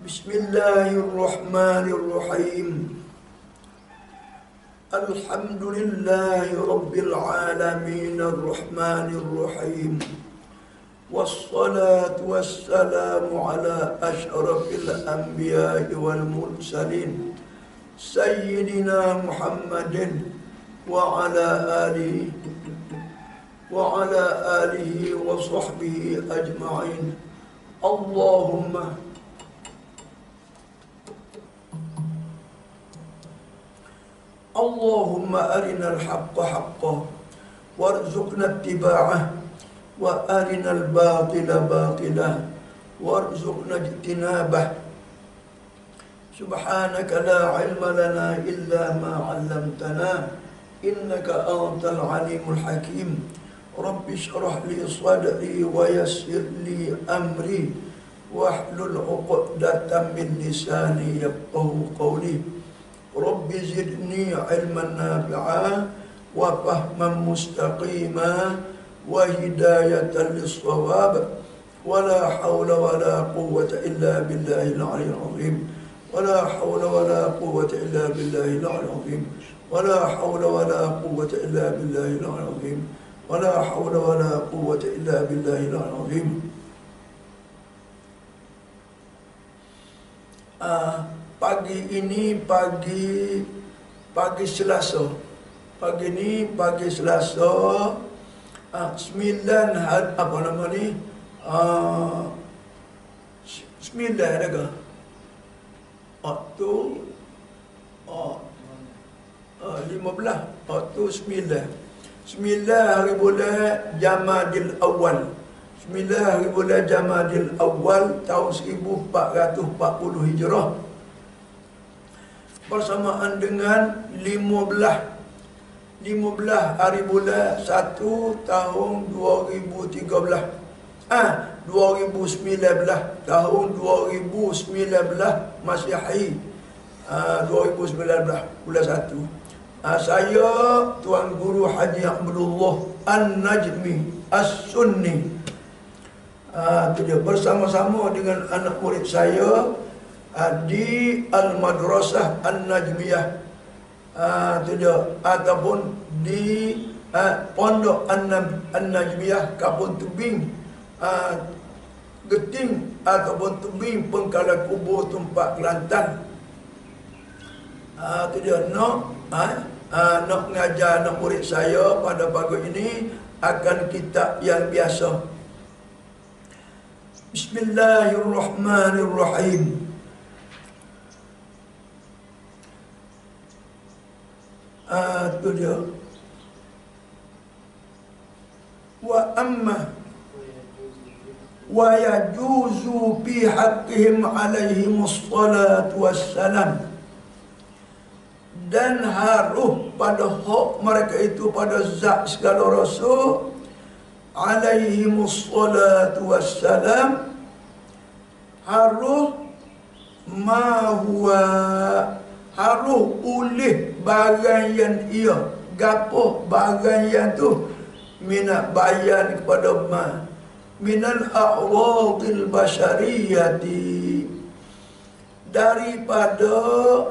Bismillahirrahmanirrahim. Alhamdulillahi rabbil alamin arrahmanir rahim. Wassalatu wassalamu ala asyrafil anbiya'i wal mursalin sayyidina Muhammadin wa ala alihi wa sahbihi ajma'in. Allahumma arinal haqqa haqqan warzuqna ittiba'ah wa arinal batila batilah warzuqna ijtinabah. Subhanaka la ilma lana illa ma 'allamtana innaka antal alimul hakim. Rabbi shrah li sadri wa yassir li amri wahlul 'uqdatam min lisani yafqahu qawli. Rabbi zidni ilman nafi'a wa fahman mustaqima wa hidayatan lis-shawab. Wa la hawla wa la quwwata illa billahil 'aliyyil 'azim. Wa la hawla wa la quwwata illa billahil 'aliyyil 'azim. Wa la hawla wa la quwwata illa billahil 'aliyyil 'azim. Wa la hawla wa la quwwata illa billahil 'aliyyil 'azim. Pagi ini pagi Selasa. Pagi ini pagi Selasa. 9 apa nama ni? 9 ada ke? Waktu 15. Waktu 9. 9 hari bulan Jamadil Awal. 9 hari bulan Jamadil Awal tahun 1440 Hijrah. Bersamaan dengan 15 hari bulan 1 tahun 2013. 2019 tahun 2019 Masihi. 2019 bulan 1. Saya Tuan Guru Haji Abdullah An-Najmi As-Sunni. Bersama-sama dengan anak murid saya di Al-Madrasah An-Najmiyah ataupun di Pondok An-Najmiyah Kampung Tebing Geting ataupun Tebing Pengkala Kubur Tumpak Kelantan. Nak mengajar anak murid saya pada pagi ini akan kitab yang biasa. Bismillahirrahmanirrahim. Itu dia. Wa amma wa yajuzu fi haqqihim alaihimus salatu wassalam. Dan harus pada hak mereka itu pada zat segala rasul alaihimus salatu wassalam, harus harus ulih barang yang ia gapo barang yang tu minat bayan kepada minal a'radil basyariyati, daripada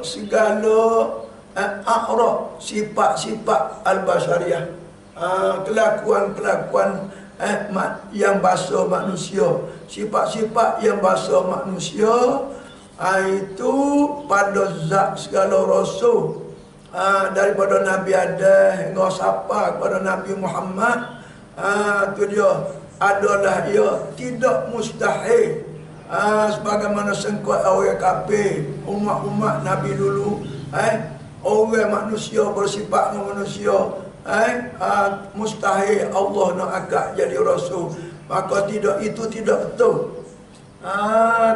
segala a'rad, sifat-sifat al-basyariyah, kelakuan-kelakuan yang bahasa manusia, sifat-sifat yang bahasa manusia. Itu pada zat segala rasul, daripada Nabi Adam hingga sampai kepada Nabi Muhammad. Itu dia adalah ia tidak mustahil, sebagaimana sengkut orang kafir, umat-umat Nabi dulu, orang manusia bersifat dengan manusia, mustahil Allah nak angkat jadi rasul. Maka itu tidak betul.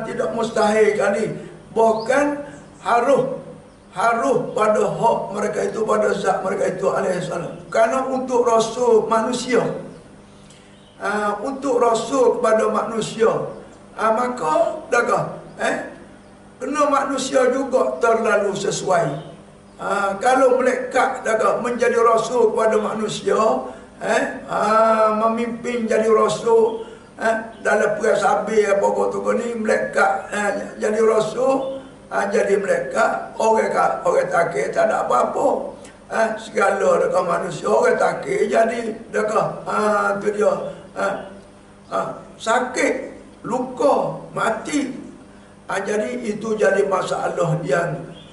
Tidak mustahil kali. Bahkan harus pada hak mereka itu, pada zat mereka itu alaihi salam. Kerana untuk rasul manusia, untuk rasul kepada manusia, maka dagah kena manusia juga terlalu sesuai. Kalau malaikat dagah menjadi rasul kepada manusia, memimpin jadi rasul, dalam perang sabir apa kau ni mereka jadi rasul, jadi mereka orang takir tak ada apa-apa. Segala dekat manusia orang takir jadi dekat tu dia sakit, luka, mati. Jadi itu jadi masalah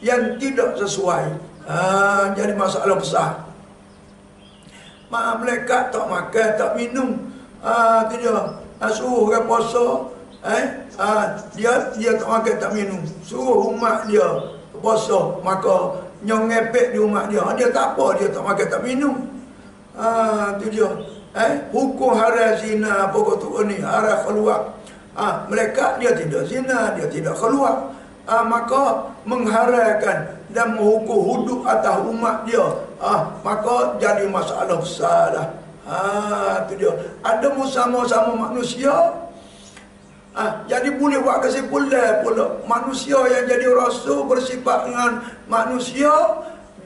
yang tidak sesuai. Jadi masalah besar. Mak mereka tak makan, tak minum. Tu dia suruh orang puasa, dia tak makan, tak minum. Suruh umat dia puasa, maka nyong ngepek di umat dia. Dia tak apa, dia tak makan, tak minum. Tu dia. Hukum haram zina apa kau ni, haram keluar. Mereka dia tidak zina, dia tidak keluar. Maka mengharamkan dan menghukum hudud atas umat dia. Maka jadi masalah besar dah. Tu dia. Ada sama-sama manusia. Jadi boleh buat kesimpulan pula. Manusia yang jadi rasul bersifat dengan manusia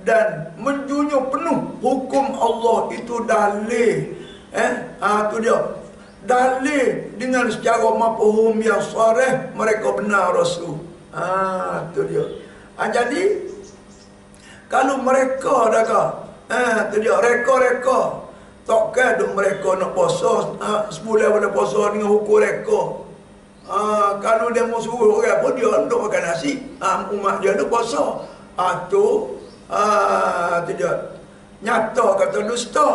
dan menjunjung penuh hukum Allah itu dalil. Tu dia. Dalil dengan secara mafhum yang sharih mereka benar rasul. Tu dia. Jadi kalau mereka tu dia reka takkan duk mereka nak puasa sebulan boleh puasa dengan hukum reka. Kalau dia mau suruh orang pun dia duk makan nasi. Umat dia duk puasa. Tu dia nyata kata dusta.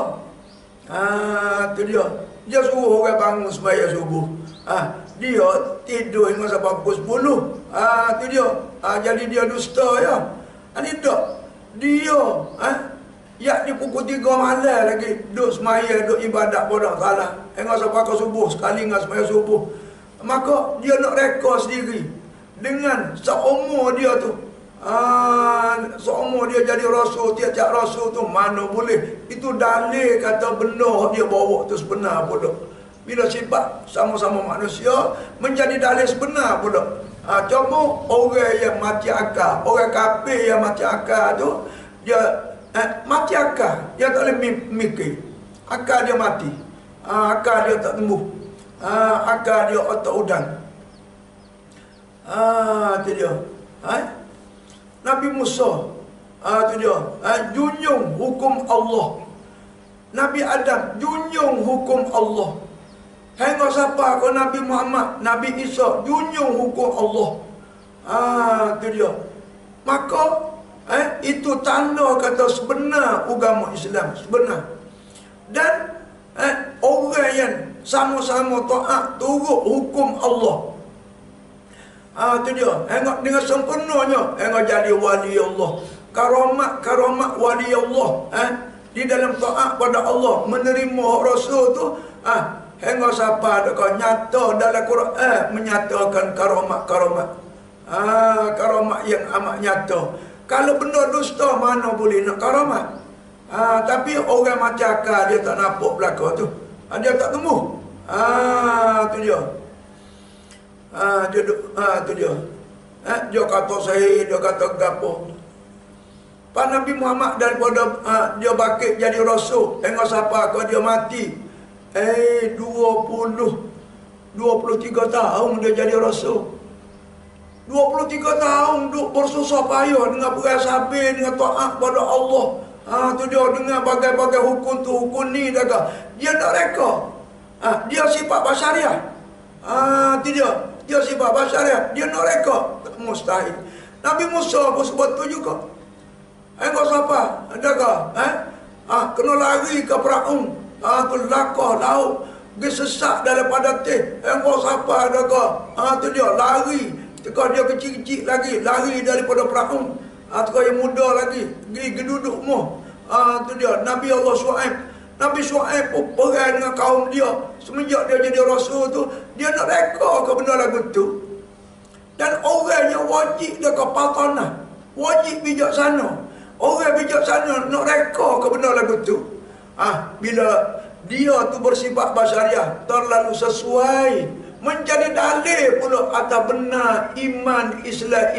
Tu dia. Dia suruh orang bangun sembahyang subuh. Dia tidur hingga sampai pukul 10. Tu dia. Jadi dia dusta ya. Ini tak. Dia ya di pukul 3 malam lagi duk sembahyang, duk ibadat pada Allah. Hingga sampai ke subuh, sekali hingga sembahyang subuh. Maka dia nak reka sendiri dengan seumur dia tu. Seumur dia jadi rasul, tiap-tiap rasul tu mana boleh. Itu dalil kata benda dia bawa tu sebenar pula. Bila sifat sama-sama manusia menjadi dalil sebenar pula. Cuma orang yang mati akal, orang kafir yang mati akal tu dia mati akal, dia tak boleh mikir. Akal dia mati. Akal dia tak tumbuh. Akal dia otak udang. Tu dia. Nabi Musa tu dia. Junjung hukum Allah. Nabi Adam junjung hukum Allah. Hingga siapa ke Nabi Muhammad, Nabi Isa junjung hukum Allah. Tu dia. Maka itu tanda kata sebenar agama Islam, sebenar. Dan orang yang sama-sama taat turut hukum Allah. Tu dia. Hingga dengan sempurnanya hingga jadi wali Allah. Karamat wali Allah di dalam taat pada Allah, menerima Rasul tu hingga siapa dekat nyata dalam Quran menyatakan karamat. Karamat yang amat nyata. Kalau benda dusta mana boleh nak karamat. Tapi orang macam akal dia tak nampak belakang tu. Dia tak tumbuh. Tu dia. Tu dia. Dia kata saya, dia kata gapo. Pak Nabi Muhammad daripada dia bangkit jadi rasul hingga siapa kau dia mati. 23 tahun dia jadi rasul. 23 tahun duk bersusah payah dengan perang sabir, dengan taat pada Allah. Tu dia dengan bagai-bagai hukum tu, hukum ni dah. Dia nak reka. Dia sifat basyariah. Tu dia. Dia sifat basyariah. Dia nak reka. Tak mustahil. Nabi Musa pun sebut tu juga. Engkau siapa? Adakah? Kena lari ke perahu. Tu lakah laut. Dia sesak daripada teh. Engkau siapa? Adakah? Tu dia lari. Tekah dia kecil-kecil lagi, lari daripada perahu. Tekah yang muda lagi, pergi duduk rumah. Tu dia, Nabi Allah Shu'aib. Nabi Shu'aib pun perang dengan kaum dia. Semenjak dia jadi rasul tu, dia nak reka ke benda lagu tu. Dan orang yang wajib dia kapal tanah, wajib bijaksana. Orang bijaksana nak reka ke benda lagu tu. Bila dia tu bersifat basyariah, terlalu sesuai, menjadi dalil pula atas benar iman Islam,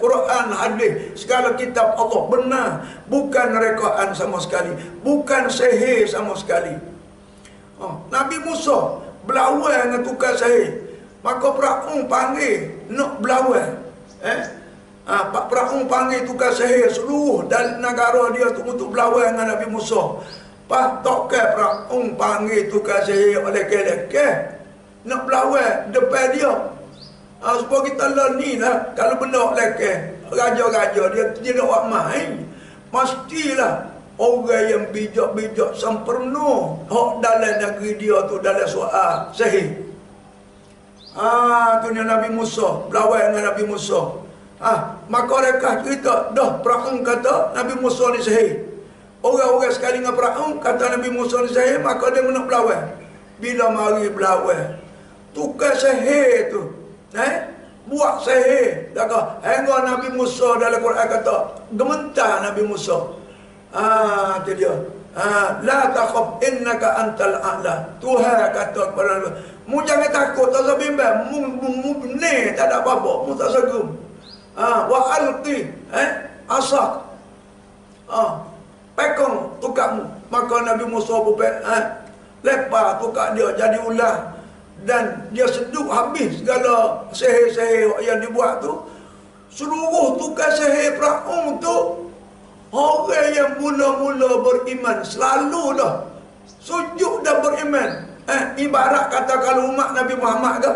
Quran, hadis, segala kitab Allah benar, bukan rekaan sama sekali, bukan sihir sama sekali. Nabi Musa berlawan dengan tukar sihir. Maka Firaun panggil nak berlawan. Pak Firaun panggil tukar sihir seluruh dari negara dia untuk berlawan dengan Nabi Musa. Pak tokal Firaun panggil tukar sihir lelaki-lelaki nak berlawan depan dia. Supaya kita ni lah, kalau benda lelaki, raja-raja dia tidak buat main. Pastilah orang yang bijak-bijak sempurna hak dalam negeri dia tu dalam soal sihir. Tu ni Nabi Musa, berlawan dengan Nabi Musa. Maka mereka cerita, dah Firaun kata Nabi Musa ni sihir. Orang-orang sekali dengan Firaun kata Nabi Musa ni sihir, maka dia nak berlawan. Bila mari berlawan, tukar sihir tu buat sihir. Hingga Nabi Musa dalam Quran kata gementar Nabi Musa. Tu dia. La takhaf innaka antal a'la. Tuhan kata kepada Nabi, mu jangan takut, tak usah bimbang. Mu ni tak ada apa-apa, mu tak segum. Wa alqi asak. Pekong tukakmu. Maka Nabi Musa pun lepas tukak dia jadi ular. Dan dia seduk habis segala sihir-sihir yang dibuat tu. Seluruh tukar sihir Firaun tu, orang yang mula-mula beriman selalu dah sujud dan beriman. Ibarat kata kalau umat Nabi Muhammad ke,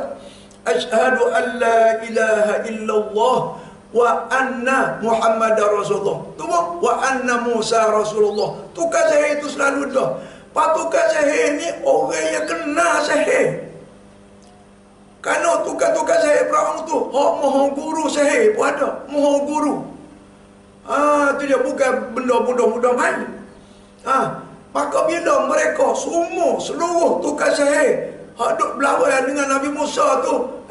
asyhadu an la ilaha illallah wa anna Muhammadar Rasulullah. Tu wa anna Musa Rasulullah. Tukar sihir itu selalu dah. Tukar sihir ni orang yang kena sihir. Kalau tukar-tukar sihir Firaun tu, maha guru sihir pun ada, maha guru. Tu dia bukan benda mudah-mudah main. Maka bila mereka semua seluruh tukar sihir duk berlawan dengan Nabi Musa tu,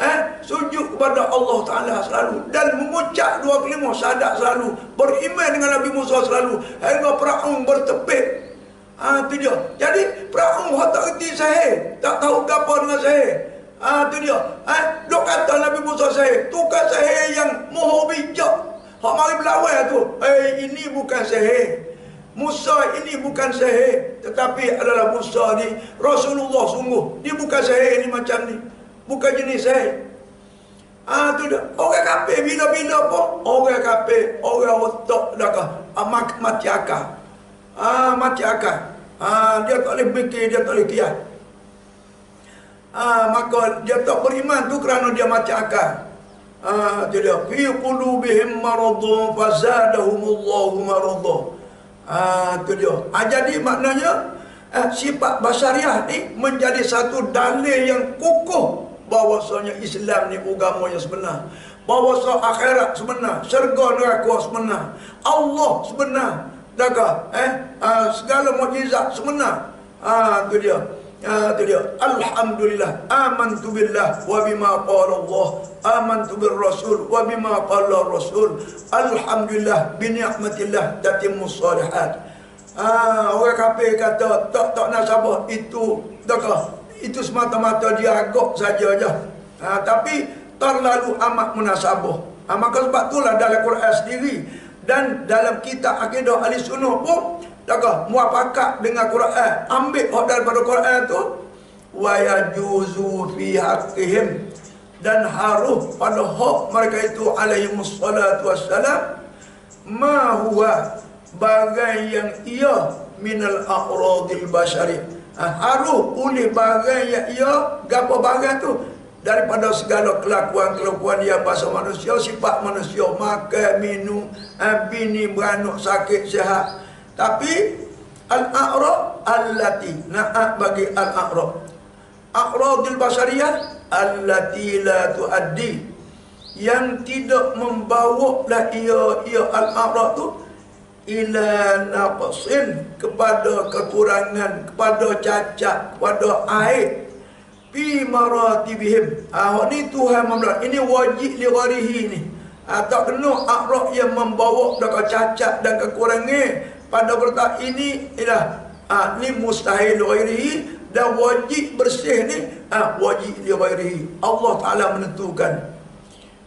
sujud kepada Allah Ta'ala selalu dan mengucap dua kelima syahadat selalu, beriman dengan Nabi Musa selalu, hingga Firaun bertepik. Tu dia. Jadi Firaun tak reti sihir, tak tahu apa dengan sihir. Tu dia. Duk kata Nabi Musa sihir, tukar sihir yang maha bijak. Hak mari berlawan tu, ini bukan sihir. Musa ini bukan sihir, tetapi adalah Musa ni Rasulullah sungguh. Dia bukan sihir ni macam ni, bukan jenis sihir. Tu dah. Orang kafir bila-bila pun orang kafir, orang otak dah mati akal. Mati akal. Dia tak boleh fikir, dia tak boleh kias. Maka dia tak beriman tu kerana dia mati akal. Dia fi qulubihim maradun fazadahumullahu maradun. Tu dia. Jadi maknanya sifat basyariah ni menjadi satu dalil yang kukuh bahawasanya Islam ni agama yang sebenar, bahawasanya akhirat sebenar, syurga neraka sebenar, Allah sebenar, segala mukjizat sebenar. Tu dia. Tu dia. Alhamdulillah, amantu billah wa bima qala Allah, amantu bir rasul wa bima qala rasul, alhamdulillah bi ni'matillah tatimmus shalihat. Orang kafir kata tak nasabah itu itu semata-mata dia agak saja je. Tapi terlalu amat munasabah. Maka sebab itulah dalam Quran sendiri dan dalam kitab akidah ahli sunnah pun muafakat dengan Quran, ambil hak daripada Quran tu, wa yajuzu fi haqqihim, dan harus pada hak mereka itu alaihi wassalatu wassalam, ma huwa, bagai yang ia minal a'radil basyari, harus oleh bagai yang ia gapo bagai tu daripada segala kelakuan-kelakuan yang bahasa manusia, sifat manusia, makan, minum, bini, beranak, sakit, sihat. Tapi al-a'rad allati, na'at bagi al-a'rad, a'radil basyariyah allati la tuaddi, yang tidak membawa lah ia al-a'rad tu ila naqsin, kepada kekurangan, kepada cacat, kepada aib, fi maratibihim. Ni Tuhan membelah, ini wajib li gharihi ni. Tak kena a'rad yang membawa dah cacat dan kekurangan pada bertak ini ialah ni mustahil ghairihi, dan wajib bersih ni wajib li ghairihi. Allah Taala menentukan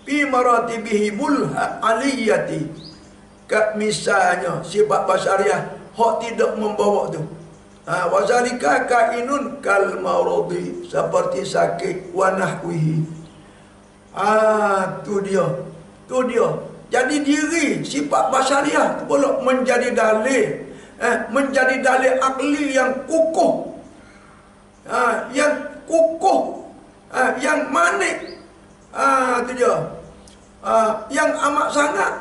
fi maratibihul aliyati, misalnya sifat basyariah hak tidak membawa tu, Wazalika kainun kal maurudi, seperti sakit, wa nahwihi. Tu dia. Jadi diri sifat basyariah tu pula menjadi dalil, menjadi dalil akli yang kukuh, yang kukuh, yang manik. Tu dia. Yang amat sangat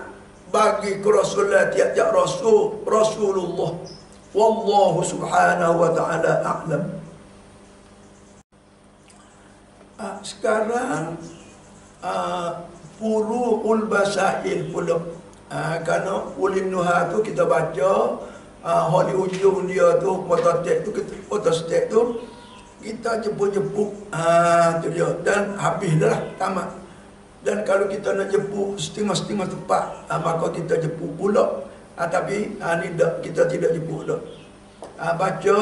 bagi Rasulullah, tiap-tiap Rasulullah. Wallahu subhanahu wa ta'ala a'lam. Sekarang furu'ul basail pula. Kerana ulin nuha tu kita baca, di ujung dia tu photostat tu kita jepuk-jepuk. Tu dia. Dan habis dah, tamat. Dan kalau kita nak jepuk setengah-setengah tepat, maka kita jepuk pula. Tapi ni tak, kita tidak jepuk dah. Baca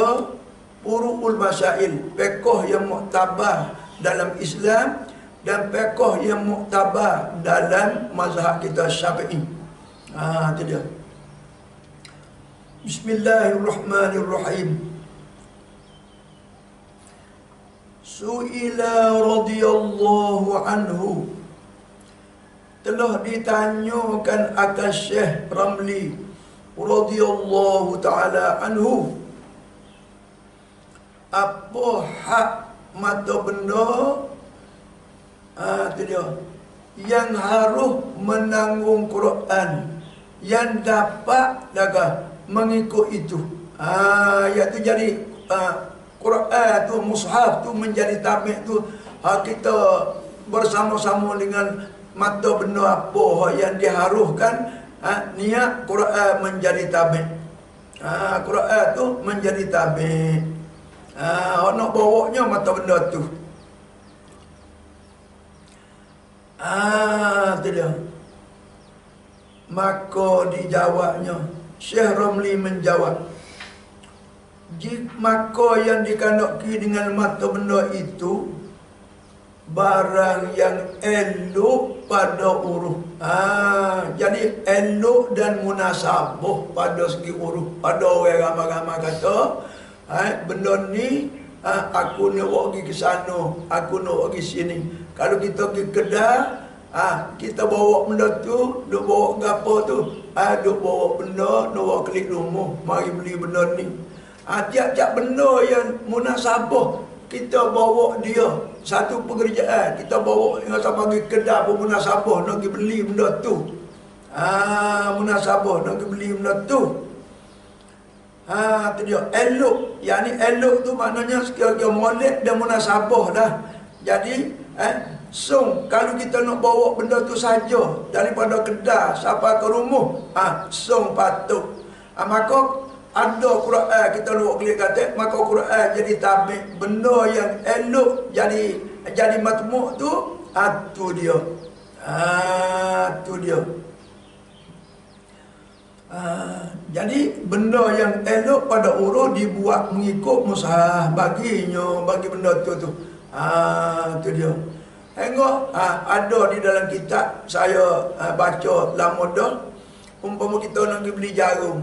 furu'ul basail, fiqh yang muktabar dalam Islam dan fiqh yang muktabar dalam mazhab kita Syafi'i. Itu dia. Bismillahirrahmanirrahim. Su'ila radhiyallahu anhu, telah ditanyakan akan Syekh Ramli radhiyallahu ta'ala anhu, apa hak mata benda itu dia yang harus menanggung Quran, yang dapat mengikut itu. Iaitu jadi Quran tu, mushaf tu menjadi tabik tu, kita bersama-sama dengan mata benda apa yang diharuhkan, niat Quran menjadi tabik. Quran tu menjadi tabik. Nak bawanya mata benda tu. Itu dia. Maka dijawabnya, Syekh Ramli menjawab, maka yang dikandaki dengan mata benda itu barang yang elok pada uruh. Jadi elok dan munasabah pada segi uruh. Pada orang ramai-ramai kata, benda ni aku nak pergi ke sana, aku nak pergi sini. Kalau kita pergi Kedah, kita bawa benda tu, duk bawa gapo tu, duk bawa benda, nak bawa klik rumah, mari beli benda ni. Tiap-tiap benda yang munasabah kita bawa dia satu pekerjaan, kita bawa dengan sampai pergi Kedah pun munasabah nak pergi beli benda tu. Munasabah nak pergi beli benda tu. Tu dia elok. Yang ni elok tu maknanya sekiranya molek dan munasabah dah. Jadi kalau kita nak bawa benda tu saja daripada Kedah sampai ke rumah, song patut. Maka ada Quran kita luak klik kata, maka Quran jadi tabik. Benda yang elok jadi matmuk tu, tu dia. Tu dia. Jadi benda yang elok pada urus dibuat mengikut mushaf baginya, bagi benda tu. Tu dia. Hingga ada di dalam kitab saya baca lama dah, umpama kita nak pergi beli jarum,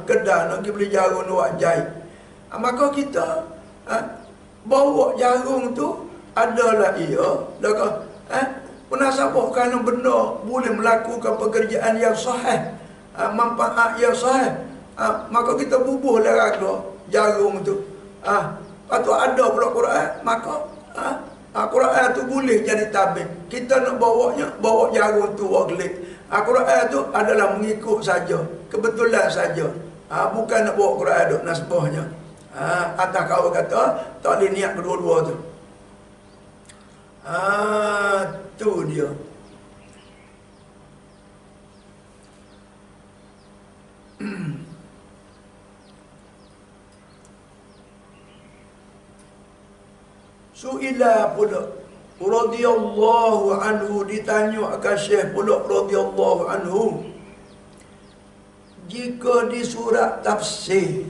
Kedah nak pergi beli jarum nak jahit, maka kita bawa jarum tu adalah munasabah kerana benda boleh melakukan pekerjaan yang sahih, manfaat yang sahih, maka kita bubuh raga jarum tu. Patut ada pula Quran, maka Quran tu boleh jadi tabik. Kita nak bawa jarum tu waklik. Quran tu adalah mengikut saja, kebetulan saja. Bukan nak bawa Quran duk nasbahnya. Atas kau kata tak boleh niat kedua-dua tu. Tu dia. Su'ila pula radhiyallahu anhu, ditanya akan Syekh pula radhiyallahu anhu, jika di surat tafsir,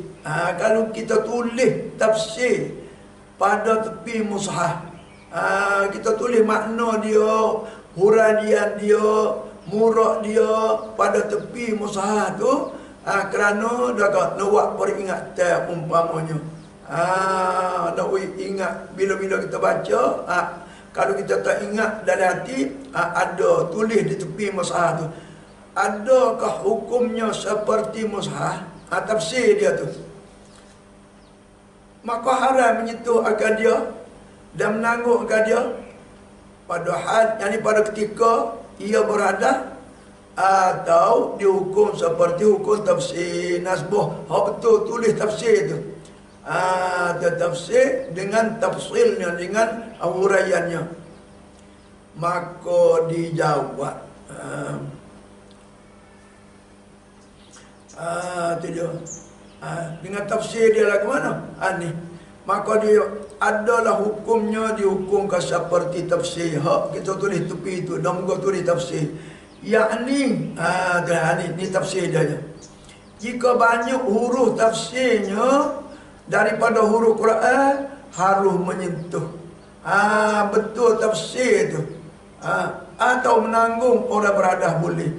kalau kita tulis tafsir pada tepi mushaf, kita tulis makna dia, huraian dia, murad dia pada tepi mushaf tu, Kerana dah nak buat peringatan umpamanya. Nak ingat bila-bila kita baca, kalau kita tak ingat dalam hati, ada tulis di tepi mushaf tu. Adakah hukumnya seperti mushaf? Tafsir dia tu. Maka haram menyentuh akal dia dan menangguk akal dia. Padahal yang pada ketika ia berada atau dihukum seperti hukum tafsir nasbah. Betul tulis tafsir tu. Tafsir dengan tafsilnya, dengan huraiannya. Maka dijawab. Tu dia. Dengan tafsir dia lah ke mana? Ni. Maka dia adalah hukumnya dihukum seperti tafsir. Kita tulis tepi tu, dan muka tulis tafsir. Yakni, ni tafsir dia. Jika banyak huruf tafsirnya daripada huruf Quran, harus menyentuh. Betul tafsir tu. Atau menanggung orang beradah boleh.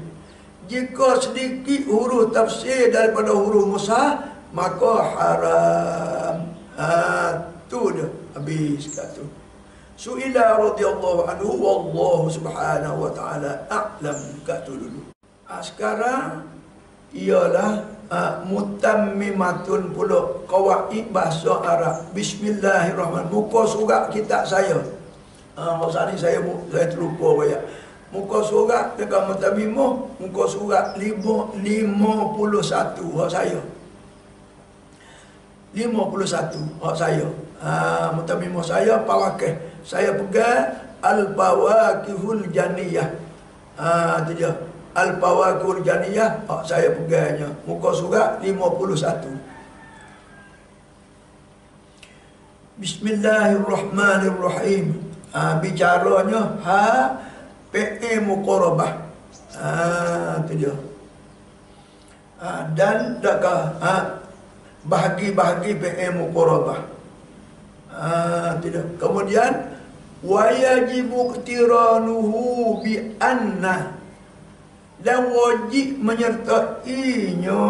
Jika sedikit huruf tafsir daripada huruf mushaf, maka haram. Tu dia. Habis kat tu. Su'ila radhiyallahu anhu wallahu subhanahu wa ta'ala a'lam. Kat tu dulu. Sekarang ialah mutammimatun pula qawaid bahasa Arab. Bismillahirrahmanirrahim. Muka surat kitab saya. Masa ni saya terlupa banyak. Muka surat dekat mutammimah, muka surat 51 hak saya. 51 hak saya. Mutammimah saya Pawakih. Saya pegang Al-Fawakihul Janiyah. Tu dia. Al-Fawakihul Janiyah hak saya pegangnya. Muka surat 51. Bismillahirrahmanirrahim. Bicaranya PE muqarabah. Tu dia. Dan dakah bahagi-bahagi PE muqarabah. Tu dia. Kemudian wayajibu iqtiranuhu bi anna, dan wajib menyertainya.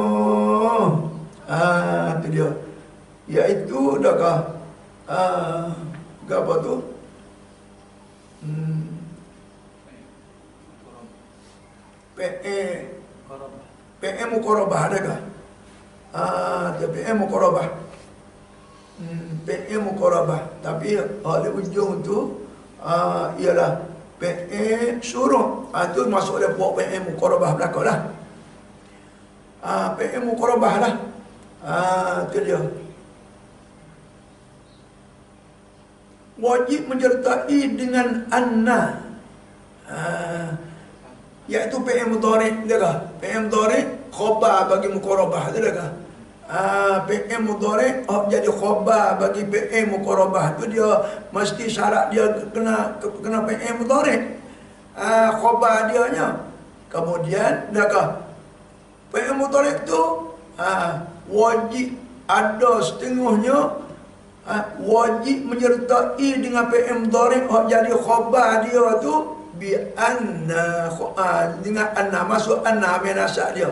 Tu dia. Iaitu dakah apa tu? PE muqarabah adakah? PE muqarabah. PE muqarabah. Tapi di ujung tu ialah PE suruh. Tu masuk dia buat PE muqarabah belakang lah. PE muqarabah lah. Tu dia. Wajib menyertai dengan anna. Iaitu PE mudhari' dia kah? PE mudhari' khabar bagi muqarabah dia kah? PE mudhari' jadi khabar bagi PE muqarabah tu dia mesti syarat dia kena PE mudhari'. Khabar dia nya. Kemudian dakah PE mudhari' tu wajib ada setengahnya wajib menyertai dengan PE mudhari' jadi khabar dia tu bi anna, dengan anna, masuk anna menasab dia.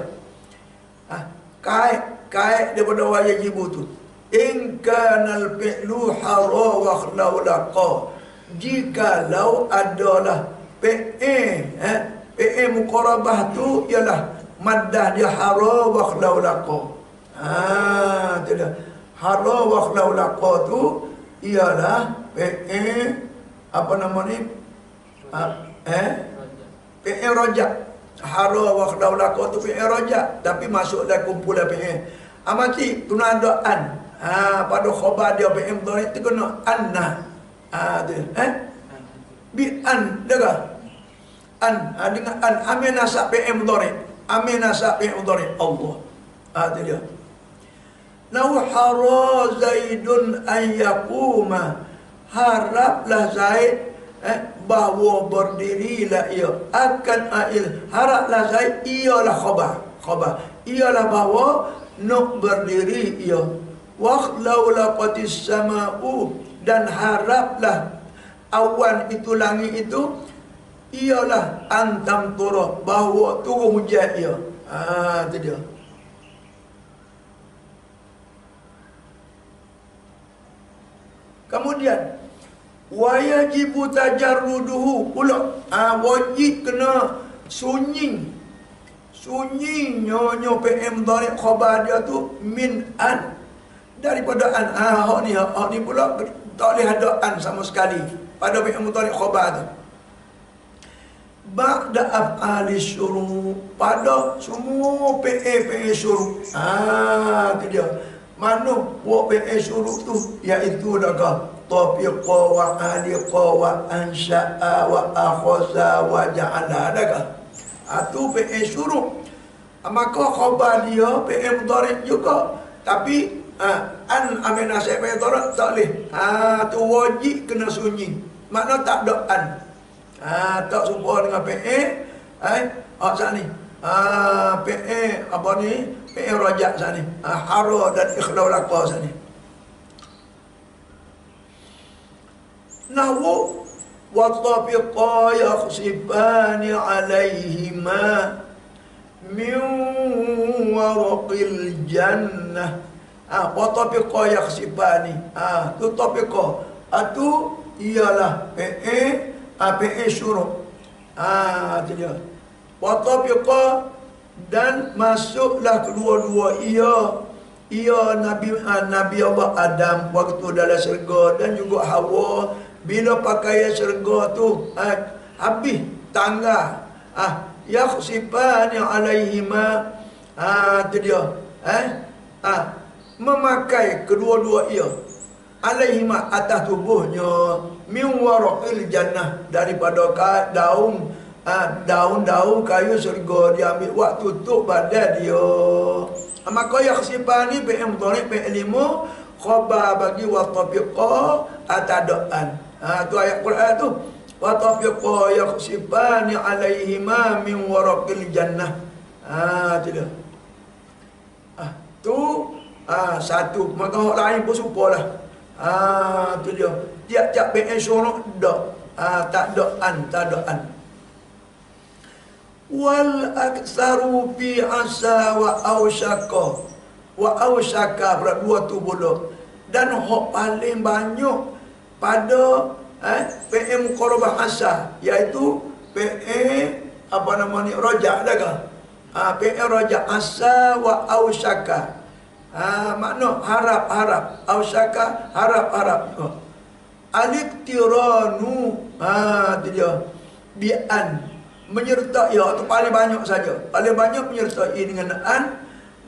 Kait daripada wajibu tu. In kanal fi'lu hara wa khlau laqa. Jikalau adalah PE muqarabah tu ialah maddah dia hara wa khlau laqa. Tu dah. Hara wa khlau laqa tu ialah PE apa nama ni? PE rojak. Hara wa khlau laqa tu PE rojak, tapi masuk dalam kumpulan PE. Amati tunadaan. Pada khabar dia PE mudhari' tu kena anna. Tu. Bi an dah. Dengan an amin nasab PE mudhari'. Amin nasab PE mudhari' Allah. Tu dia. Lau hara Zaidun an yaquma. Haraplah Zaid bahawa berdirilah ia akan haraplah Zaid ialah khabar ialah bahawa nak berdiri ia. Wakhlau laqatis sama'u, dan haraplah awan itu, langit itu, ialah antam turah, bahawa turun hujan ia. Tu dia. Kemudian wajibu tajarruduhu pula. Wajib kena sunyi. Sunyi nyo PM dharik khabar dia tu min an. Daripada an. Hak ni pula tak boleh ada an sama sekali pada PM dharik khabar tu. Ba'da af'ali syuru, pada semua PA syuru. Tu dia. Mana buat PA syuru tu? Iaitu dah tafiqa wa aliqa wa ansha'a wa akhaza wa ja'ala. Adakah? Tu PA syuru. Maka khabar dia PA mudhari' juga. Tapi an amin nasib PA mudhari' tak boleh. Tu wajib kena sunyi. Makna tak ada an. Tak serupa dengan PA. Saat ni. PA apa ni? PA rajak saat ni. Hara dan ikhlau laka saat ni. Nahwu wa tafiqa yakhsifani alaihima min waraqil jannah. Wa tafiqa yakhsifani. Tu tafiqa. Tu ialah PA syuruk. Tu dia. Wa tafiqa, dan masuklah kedua-dua ia Nabi Allah Adam waktu dalam syurga, dan juga Hawa bila pakaian syurga tu habis tangga. Yakhsifani alaihima. Tu dia. Memakai kedua-dua ia alaihima atas tubuhnya min waraqil jannah, daripada daun-daun kayu syurga. Dia ambil waktu tutup badan dia. Maka yakhsifani PM dharik PM 5 khabar bagi wa tafiqa atadaan. Tu ayat Quran tu. Wa tafiqa yakhsifani alaihima min waraqil jannah. Tu dia. Tu satu. Maka hak lain pun serupalah. Tu dia. Tiap-tiap PM syuruk tak ada an. Wal aktsaru fi asa wa ausyaka berat dua tu bodoh. Dan hak paling banyak pada PM korban asa, iaitu PM apa nama ni, rojak dah ke? PM rojak asa wa ausyaka. Makna harap-harap, ausyaka harap-harap. Al-iktiranu, tu dia. Bi'an, menyertai tu paling banyak saja. Paling banyak menyertai dengan an.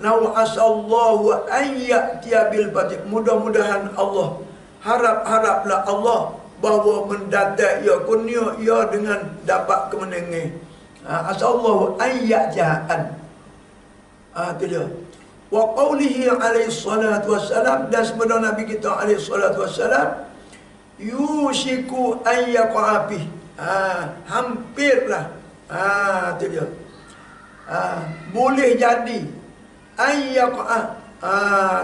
Naw asallahu an ya'tiya bil fatih. Mudah-mudahan Allah, harap-haraplah Allah bahawa mendadak ia kurnia ia dengan dapat kemenangan. Asallahu an ya'tiya. Tu dia. Wa qawlihi alaihi salatu wassalam, dan sebenarnya Nabi kita alaihi salatu wassalam, yushiku an yaqa'a bih. Hampirlah. Tu dia. Boleh jadi ayyaqa.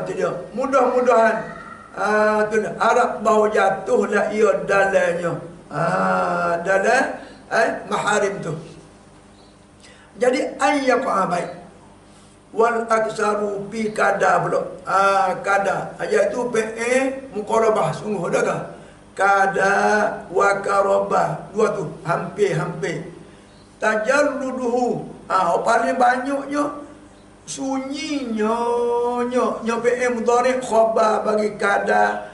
Tu dia. Mudah-mudahan tu dia. Harap bahawa jatuhlah ia dalamnya. Dalam maharim tu. Jadi ayyaqa baik. Wal aksaru bi kada pula. Kada. Iaitu PA muqarabah sungguh dah kah? Kada wa karabah. Dua tu. Hampir-hampir. Tajarruduhu. Paling banyaknya sunyinya PM dharik khabar bagi kada.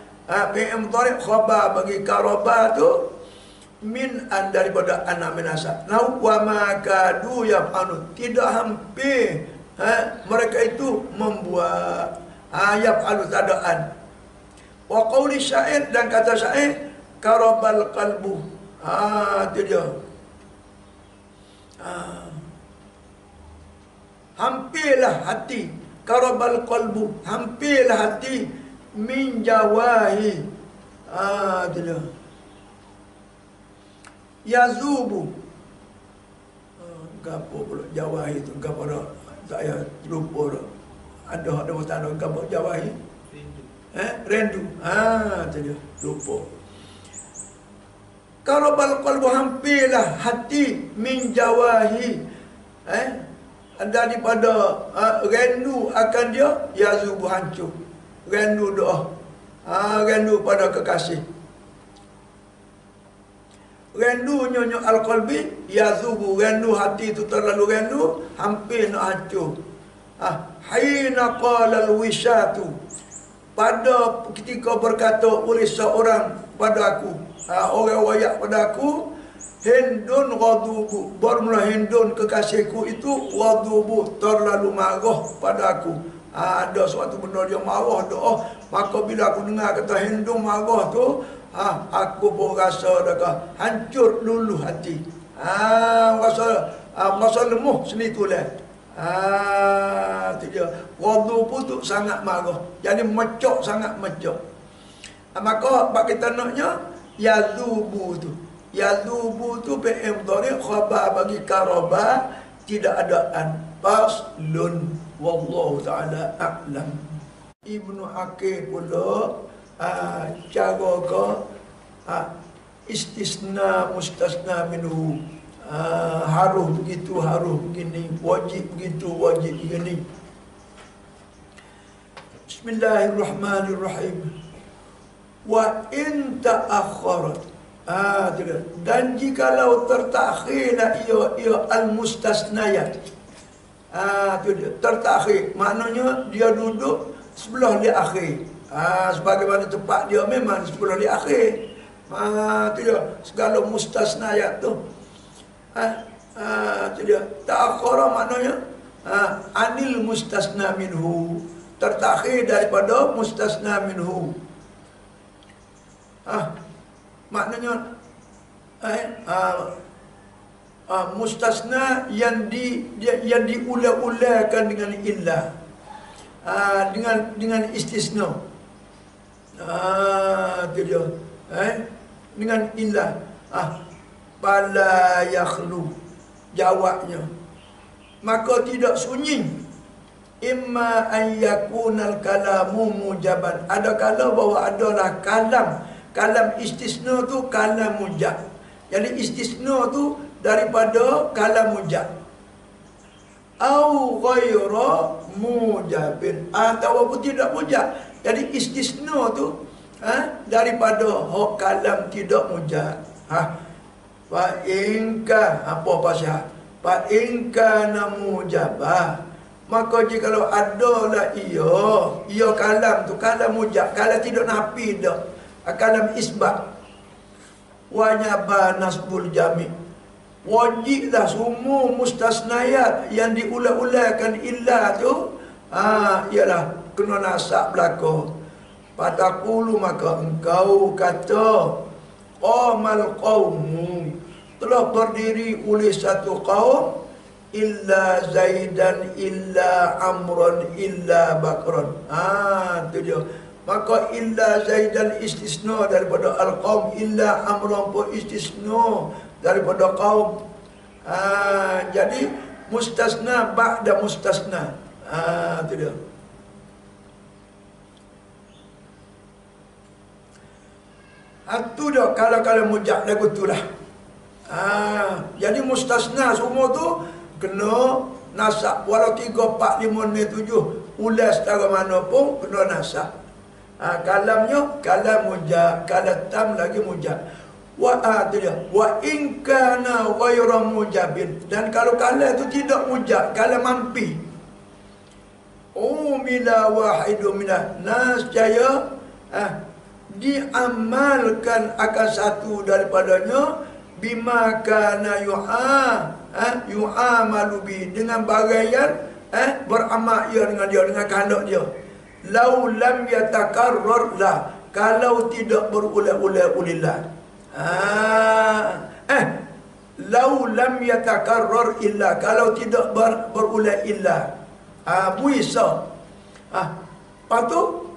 PM dharik khabar bagi karabah tu min an, daripada anak menasa. Lau wa ma kadu yaf'alun. Tidak hampir mereka itu membuat yaf'alu tadaan. Wa qawli syair, dan kata syair, karabal qalbu. Itu dia. Hampirlah hati, karabal qalbu, hampirlah hati min jawahi. Itu dia. Yazubu. Gapo pula jawahi tu, gapo dah saya lupa dah. Ada tak ada gapo jawahi? Rendu. Tu dia, lupa. Karabal qalbu, hampirlah hati min jawahi, daripada rendu akan dia, yazubu hancur. Rendu doa, rendu pada kekasih. Rendu nyonya al-qalbi yazubu, rendu hati itu terlalu rendu hampir nak hancur. Hina qala al-wisatu, pada ketika berkata oleh seorang pada aku, orang wayak pada aku, Hindun ghadubu, bermula Hindun kekasihku itu ghadubu, terlalu marah pada aku. Ada suatu benda dia marah doa, maka bila aku dengar kata Hindun marah tu, aku pun rasa dah hancur luluh hati. Rasa lemuh seni tulah. Tu dia. Ghadubu tu sangat marah. Jadi mecok, sangat mecok. Maka bab kita naknya yazubu tu. Yazubu tu PM dharif khabar bagi karaba, tidak ada an. Faslun wallahu taala a'lam. Ibnu Aqil pula cara ke istisna mustasna minhu, harus begitu, harus begini, wajib begitu, wajib begini. Bismillahirrahmanirrahim. Wa in ta'akhkharat, dan jikalau tertakhirlah ia al-mustasnayat, tu dia tertakhir, maknanya dia duduk sebelah di akhir. Sebagaimana tempat dia memang sebelah di akhir. Tu dia segala mustasnayat tu. Tu dia ta'akhkhara, maknanya anil mustasna minhu, tertakhir daripada mustasna minhu. Maknanya mustasna yang diulang-ulangkan dengan illah, dengan istisna. Itu dia. Dengan illah. Fala yakhlu, jawabnya, maka tidak sunyi. Imma an yakunal kalamu mujaban, ada kala bahawa adalah kalam istisna tu kalam mujab. Jadi istisna tu daripada kalam mujab. Au ghaira mujabin, ataupun tidak mujab. Jadi istisna tu daripada hak kalam tidak mujab. Fa inka, apa pasal? Fa inka namujabah, maka jikalau adalah ia kalam tu kalam mujab, kalam tidak nafi dah, kalam isbat. Wajib nasbul jami', wajiblah semua mustasnayat yang diulang-ulangkan illah tu ialah kena nasab belaka. Fataqulu, maka engkau kata, qamal qaumu, telah berdiri oleh satu kaum, illa Zaidan illa Amran illa Bakran. Tu dia. Maka illa Zaidan istisna daripada al-qaum, illa Amran pun istisna daripada kaum. Jadi mustasna ba'da mustasna. Tu dia. Itu dah kalau mujab lagu tu lah. Jadi mustasna semua tu kena nasab. Walau 3, 4, 5, 6, 7 ulas setara mana pun kena nasab. Kalamnya kalam mujab, kalam tam lagi mujab. Tu dia. Wa in kana ghayra mujabin, dan kalau kalam tu tidak mujab, kalam mampi. Umila wahidu minah, nasjaya diamalkan akan satu daripadanya, bima kana yu'amalu bi, dengan bagian beramal ia dengan dia, dengan kehendak dia. Lau lam yatakarrar la, kalau tidak berulang-ulang ulillah. Lau lam yatakarrar illa, kalau tidak berulang illa. Buisa. Lepas tu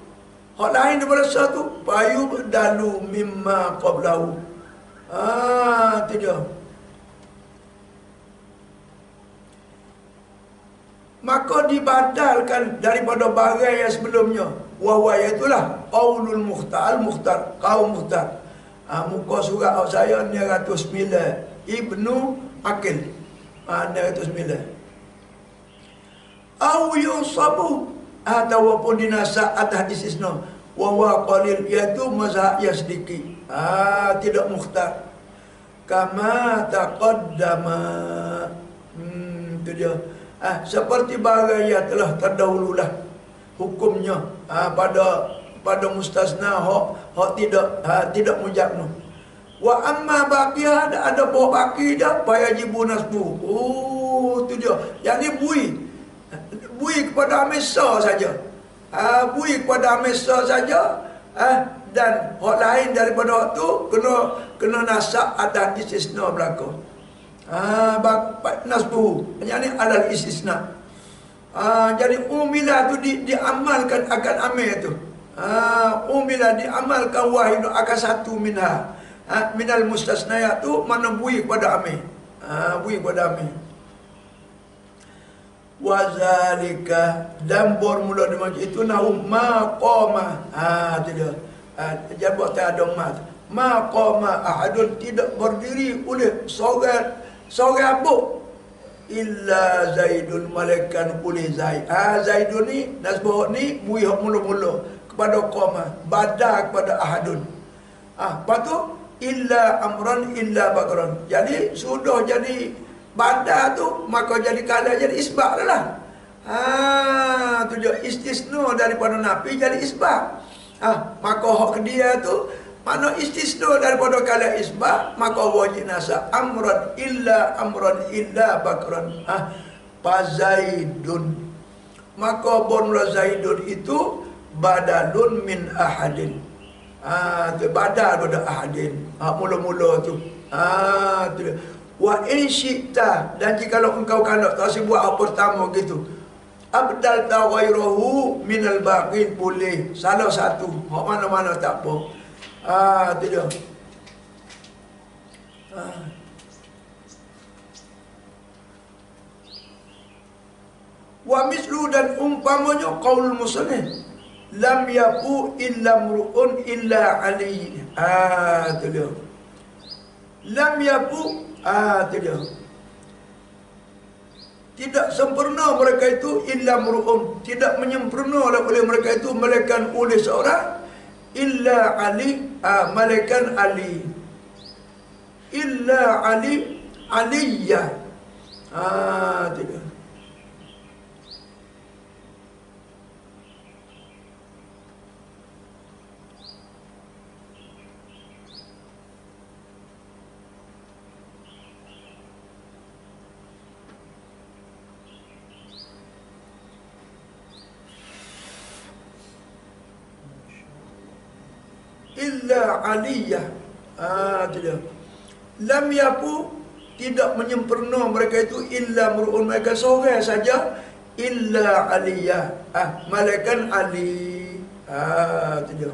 hak lain daripada satu, payu dalu mimma qablahu. Tu dia. Maka dibadalkan daripada barang yang sebelumnya. Wahwa itulah qaulul mukhtar, kaum mukhtar. Muka surat saya 909, Ibnu Aqil 909. Au yusabu, ataupun dinasab atas istisna, wa qalil, iaitu mazhab yang sedikit, tidak mukhtar. kama taqaddama. Itu dia. Seperti barang yang telah terdahululah hukumnya pada mustasna hak tidak mujabnu. Wa amma baqiyah, ada buah baki dah fayajibu nasbu. Itu dia. Jadi bui kepada amisa saja. Bui kepada amisa saja. Dan hak lain daripada hak tu kena nasak atas istisna berlaku. Nasbu yani alal istisna. Jadi umila tu diamalkan akan amil tu. Umila diamalkan wahidu akan satu minha. Minal mustasnayat tu mana bui kepada amil. Bui kepada amil. Wazalika, dan bermula dengan itu nahum maqama. Tu dia. Jangan buat tak ada mat. Maqama ahadun, tidak berdiri oleh seorang abu illa Zaidun, malaikan oleh Zaid. Zaidun ni nasbah ni bui hak mula-mula kepada qama, badal kepada ahadun. Lepas tu illa amran illa bakran. Jadi sudah jadi badal tu, maka jadi kala jadi isbah lah. Tu dia istisna daripada nafi jadi isbah. Maka hak dia tu mana istisna daripada kala isbah, maka wajib nasab amran illa bakran. Zaidun, maka bonla Zaidun itu badalun min ahadin. Tu badal pada ahadin. Mula-mula tu. Wa in syi'ta, dan jikalau engkau nak tak buat apa pertama gitu, abdal tawairahu minal baqin, boleh salah satu, hak mana-mana tak apa. Itu dia. Wa mislu, dan umpamanya qaul musannif, lam yaku illa mru'un illa ali. Itu dia. Lam yaku, itu dia. Tidak sempurna mereka itu illa mru'un, tidak menyempurna oleh mereka itu melainkan oleh seorang illa Ali, malaikan Ali. Illa Ali, Aliyah. Tidak. Illa aliyah. Tidak. Lam yaku, tidak menyempurna mereka itu illa mur'un, mereka seorang saja illa aliyah. Malaikan Ali. Tidak.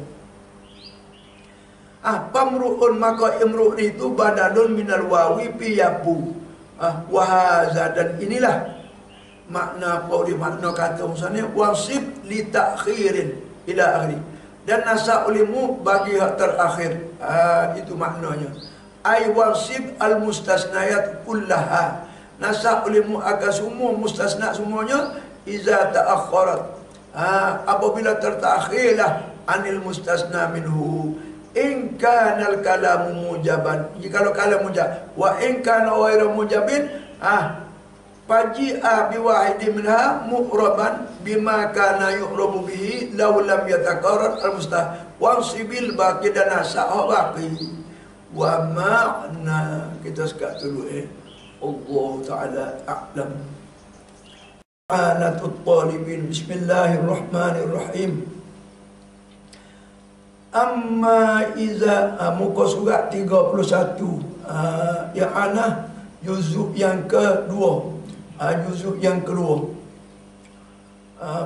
Pamru'un, maka imru'un itu badalun minal wawi fi yapu. Wahaza, dan inilah makna qauli, makna kata misalnya wasib li ta'khirin ila akhiri, dan nasab ulimu bagi hak terakhir. Itu maknanya. Ay wasib al mustasnayat kullaha, nasab ulimu akan semua mustasna semuanya iza ta'akharat, apabila tertakhirlah anil mustasna minhu, in kana al kalamu mujaban, jika kalam mujab, wa in kana ghairu mujabin, faji'a biwahidi minha mu'raban bima kana yu'rabu bihi law lam yatakarrar al-mustah wansibil baqi, dan nasab baqi. Wa ma'na, kita sekat dulu Allah Ta'ala a'lam. Anatut talibin. Bismillahirrahmanirrahim. Amma iza, muka surat 31, yang ana juzuk yang kedua. Juzuk yang kedua,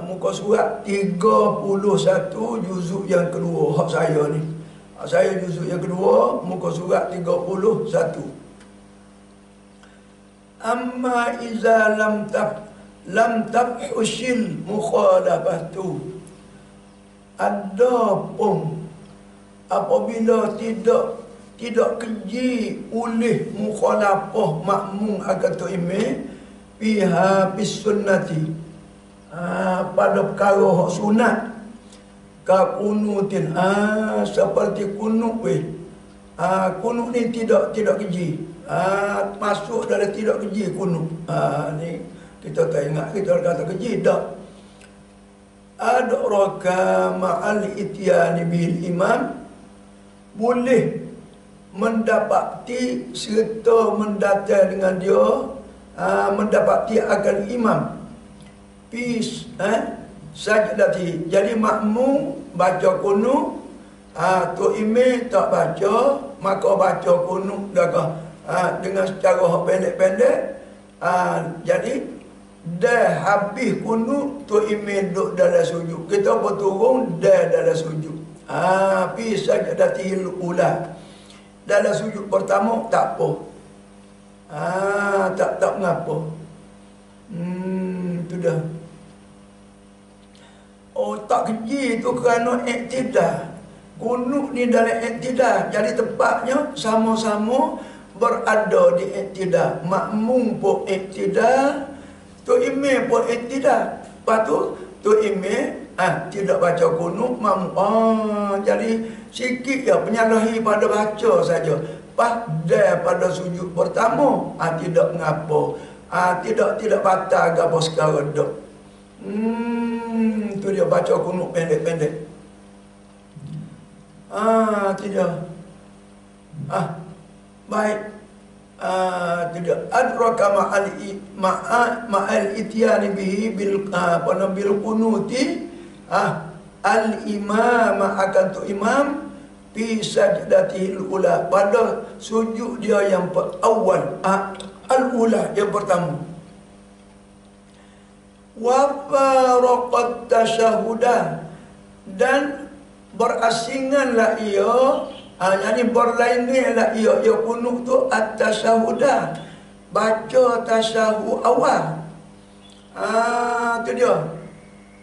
muka surat 31, juzuk yang kedua. Hak saya ni, saya juzuk yang kedua, muka surat 31. Amma iza lam tabhushil mukhalafatu, adapun apabila tidak keji oleh mukhalafah makmum akan tu imam fiha bis sunnati, pada perkara hak sunat, ka kunutin, seperti kunut Kunut ni tidak keji. Masuk dalam tidak keji kunut. Ni kita tak ingat, kita kata keji tak. Adraka ma'al ityani bil imam, boleh mendapati serta mendata dengan dia, mendapati akan imam sajdati. Jadi makmum baca kunut, tu imam tak baca, maka baca kunut dah dengan secara pendek-pendek. Jadi dah habis kunut, tu imam duduk dalam sujud, kita pun turun dah dalam sujud. Fi sajdatil ula, dalam sujud pertama tak apa, tak mengapa. Tu dah. Tak keji tu kerana iktidal. Kunut ni dalam iktidal, jadi tempatnya sama-sama berada di iktidal. Makmum pun iktidal, tu imam pun iktidal. Lepas tu imam tidak baca kunut, jadi sikit ya penyalahi pada baca saja. Pada sujud pertama tidak mengapa, tidak batal ke apa sekarang dak. Tu dia baca kunut pendek-pendek. Tidak. Baik. Tidak. Adraka ma'al ityani bihi bil kunuti. Al-imam akan tu imam fi sajdatihil ula, pada sujud dia yang awal, al-ula yang pertama. Wa faraqat tasyahudah, dan berasinganlah ia, jadi berlainlah ia kunut tu at-tasyahudah, baca tasyahud awal. Tu dia.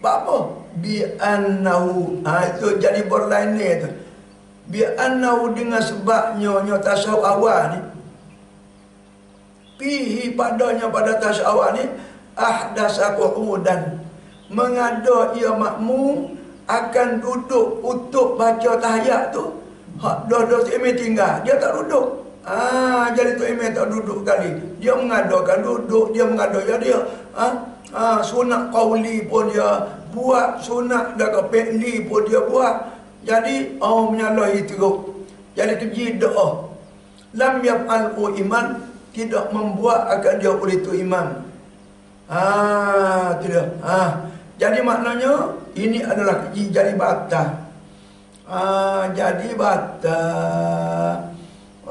Apa? Bi'annahu, itu jadi berlain tu. Bi'annahu, dengan sebabnya tasyahud awal ni, fihi padanya pada tasyahud awal ni, ahdasa qu'udan, mengada ia makmum akan duduk untuk baca tahiyat tu. Dah imam tinggal, dia tak duduk. Jadi tu imam tak duduk kali, dia mengadakan duduk, dia mengada dia. Sunat qauli pun dia buat, sunat dah fi'li pun dia buat. Jadi menyalahi teruk. Jadi keji doa. Lam yaf'alhu iman, tidak membuat akan dia oleh tu imam. Tidak. Jadi maknanya ini adalah keji, jadi batal. Jadi batal.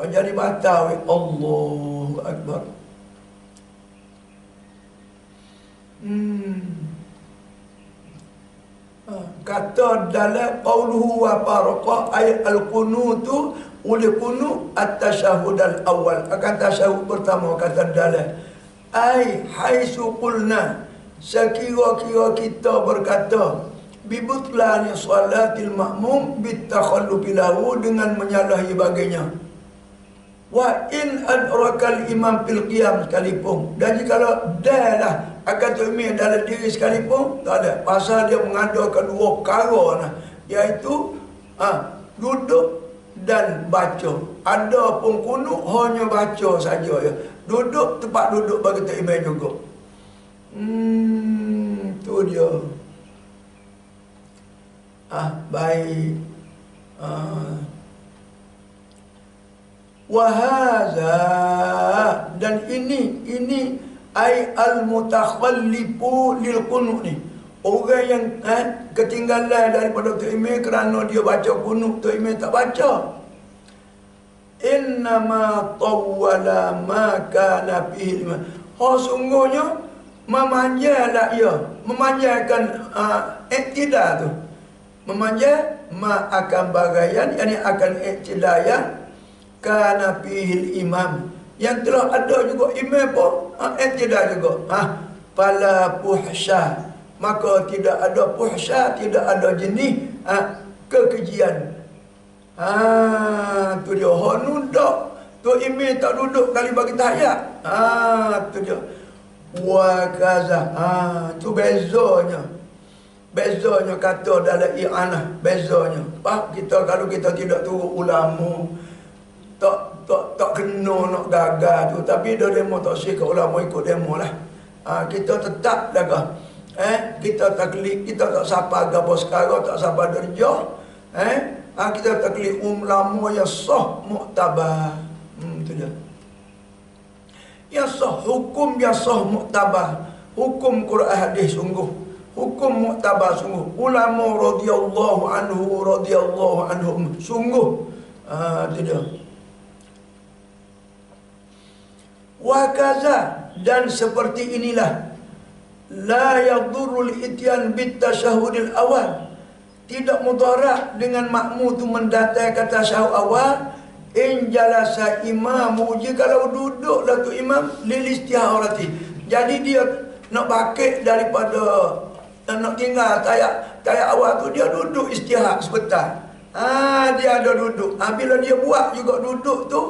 Jadi batal. Allahu Akbar. Kata dalam qauluhu wa faraqa, ayat al-kunutu, oleh kunut at-tasyahud al-awwal, akan tasyahud pertama. Kata dalam haitsu qulna, sekira-kira kita berkata, bibutlani salatil ma'mum bitakhallufi lahu, dengan menyalahi baginya. Wa in adrakal imam fil qiyam, sekalipun. Dan jikalau dah lah akan tu imam dalam diri sekalipun, tak ada. Pasal dia mengadakan dua perkara, iaitu duduk dan baca. Ada pun kunut hanya baca saja ya. Duduk, tempat duduk bagi tu imam juga. Tu dia. Baik. Wahaza, dan ini ay al-mutakhallifu lil kunut ni, orang yang ketinggalan daripada tu imam kerana dia baca kunut, tu imam tak baca. Innama tawwala ma kana fihi. Sungguhnya memanjanglah ia, memanjangkan iktidal tu, memanjang ma akan bagaian, yakni akan iktidal yang kana fihil imam, yang telah ada juga imam pun iktidal juga. Fala puhsya, maka tidak ada puhsya, tidak ada jenis kekejian. Tu dia. Nunduk tu imam tak duduk kali bagi tahiyat. Tu dia. Wa kaza. Tu bezanya. Bezanya kata dalam i'anah, bezanya. Kita kalau kita tidak turut ulama, tak kena nak gagal tu, tapi dia demo tak sih ke ulama ikut demo lah. Kita tetap dah kita taklid, kita tak sapa gapo sekarang, tak sapa derjah. Kita taklid ulama yang sah muktabar. Tu dia. Yang sah, hukum yang sah muktabar. Hukum Quran hadis sungguh. Hukum muktabar sungguh. Ulama radhiyallahu anhum sungguh. Tu dia. Wa kaza, dan seperti inilah la yadurrul ityan bit tasyahudil awal, tidak mudarat dengan makmum tu mendatangkan tasyahud awal. In jalasa imam, jikalau duduklah tu imam lil istiharati, jadi dia nak bakit daripada nak tinggal tayak awal tu, dia duduk istihar sebentar. Dia ada duduk. Bila dia buat juga duduk tu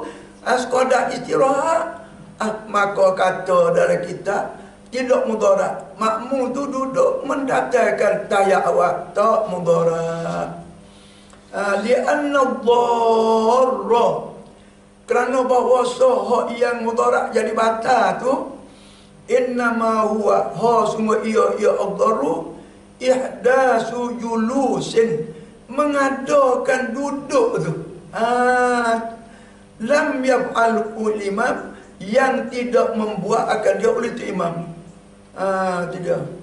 sekadar istirahat, maka kata dalam kitab tidak mudarat. Makmum tu duduk mendatangkan tayak awal, tak mudarat. Lianna dharra, kerana bahawa hak yang mudarat jadi batal tu, innama huwa, sungguh ia ad-dharru ihdasu julusin, mengadakan duduk tu. Lam yaf'al imam, yang tidak membuat akan dia oleh tu imam. Tidak.